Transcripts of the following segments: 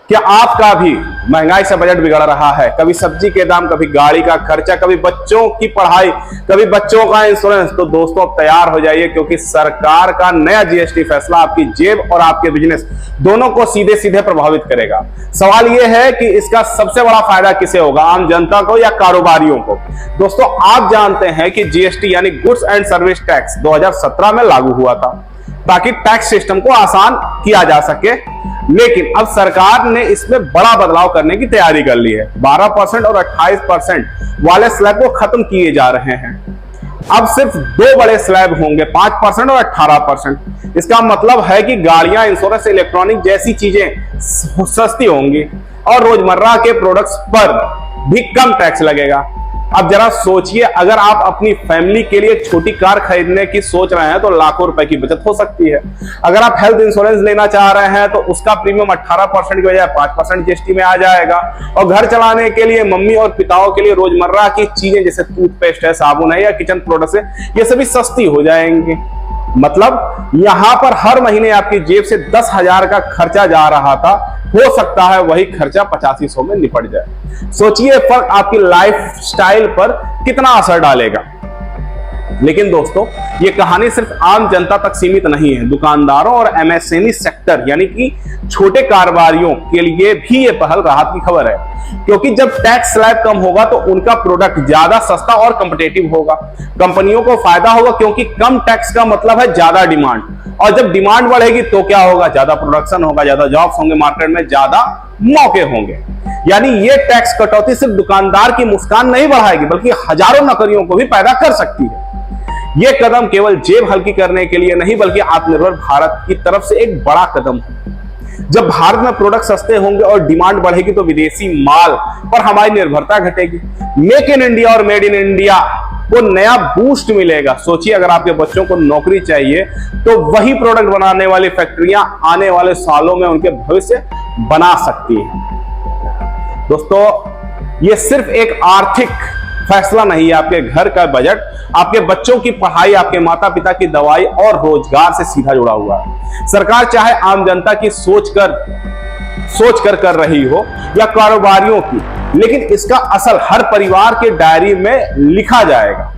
क्या आपका भी महंगाई से बजट बिगड़ रहा है? कभी सब्जी के दाम, कभी गाड़ी का खर्चा, कभी बच्चों की पढ़ाई, कभी बच्चों का इंश्योरेंस। तो दोस्तों अब तैयार हो जाइए, क्योंकि सरकार का नया जीएसटी फैसला आपकी जेब और आपके बिजनेस दोनों को सीधे सीधे प्रभावित करेगा। सवाल यह है कि इसका सबसे बड़ा फायदा किसे होगा, आम जनता को या कारोबारियों को? दोस्तों आप जानते हैं कि जीएसटी यानी गुड्स एंड सर्विस टैक्स 2017 में लागू हुआ था ताकि टैक्स सिस्टम को आसान किया जा सके, लेकिन अब सरकार ने इसमें बड़ा बदलाव करने की तैयारी कर ली है। 12% और 28% वाले स्लैब को खत्म किए जा रहे हैं। अब सिर्फ दो बड़े स्लैब होंगे, 5% और 18%। इसका मतलब है कि गाड़ियां, इंश्योरेंस, इलेक्ट्रॉनिक जैसी चीजें सस्ती होंगी और रोजमर्रा के प्रोडक्ट्स पर भी कम टैक्स लगेगा। अब जरा सोचिए, अगर आप अपनी फैमिली के लिए छोटी कार खरीदने की सोच रहे हैं तो लाखों रुपए की बचत हो सकती है। अगर आप हेल्थ इंश्योरेंस लेना चाह रहे हैं तो उसका प्रीमियम 18% की बजाय 5% जीएसटी में आ जाएगा। और घर चलाने के लिए मम्मी और पिताओं के लिए रोजमर्रा की चीजें जैसे टूथपेस्ट है, साबुन है या किचन प्रोडक्ट्स है, ये सभी सस्ती हो जाएंगे। मतलब यहां पर हर महीने आपकी जेब से 10,000 का खर्चा जा रहा था, हो सकता है वही खर्चा 8500 में निपट जाए। सोचिए फर्क आपकी लाइफ स्टाइल पर कितना असर डालेगा। लेकिन दोस्तों ये कहानी सिर्फ आम जनता तक सीमित नहीं है। दुकानदारों और एमएसएमई सेक्टर यानी कि छोटे कारोबारियों के लिए भी ये पहल राहत की खबर है, क्योंकि जब टैक्स स्लैब कम होगा तो उनका प्रोडक्ट ज्यादा सस्ता और कंपिटेटिव होगा। कंपनियों को फायदा होगा, क्योंकि कम टैक्स का मतलब है ज्यादा डिमांड, और जब डिमांड बढ़ेगी तो क्या होगा, ज्यादा प्रोडक्शन होगा, ज्यादा जॉब्स होंगे, मार्केट में ज्यादा मौके होंगे। यानी ये टैक्स कटौती सिर्फ दुकानदार की मुस्कान नहीं बढ़ाएगी, बल्कि हजारों नौकरियों को भी पैदा कर सकती है। ये कदम केवल जेब हल्की करने के लिए नहीं, बल्कि आत्मनिर्भर भारत की तरफ से एक बड़ा कदम है। जब भारत में प्रोडक्ट सस्ते होंगे और डिमांड बढ़ेगी तो विदेशी माल पर हमारी निर्भरता घटेगी। मेक इन इंडिया और मेड इन इंडिया को नया बूस्ट मिलेगा। सोचिए, अगर आपके बच्चों को नौकरी चाहिए तो वही प्रोडक्ट बनाने वाली फैक्ट्रियां आने वाले सालों में उनके भविष्य बना सकती हैं। दोस्तों ये सिर्फ एक आर्थिक फैसला नहीं है, आपके घर का बजट, आपके बच्चों की पढ़ाई, आपके माता पिता की दवाई और रोजगार से सीधा जुड़ा हुआ है। सरकार चाहे आम जनता की सोच कर रही हो या कारोबारियों की, लेकिन इसका असर हर परिवार के डायरी में लिखा जाएगा,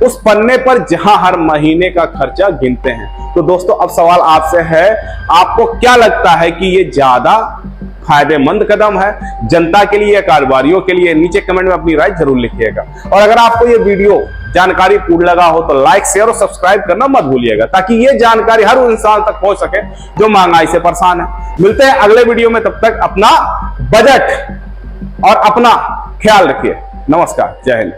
उस पन्ने पर जहां हर महीने का खर्चा गिनते हैं। तो दोस्तों अब सवाल आपसे है, आपको क्या लगता है कि ये ज्यादा फायदेमंद कदम है जनता के लिए या कारोबारियों के लिए? नीचे कमेंट में अपनी राय जरूर लिखिएगा। और अगर आपको ये वीडियो जानकारी पूर्ण लगा हो तो लाइक, शेयर और सब्सक्राइब करना मत भूलिएगा, ताकि ये जानकारी हर इंसान तक पहुंच सके जो महंगाई से परेशान है। मिलते हैं अगले वीडियो में, तब तक अपना बजट और अपना ख्याल रखिए। नमस्कार, जय हिंद।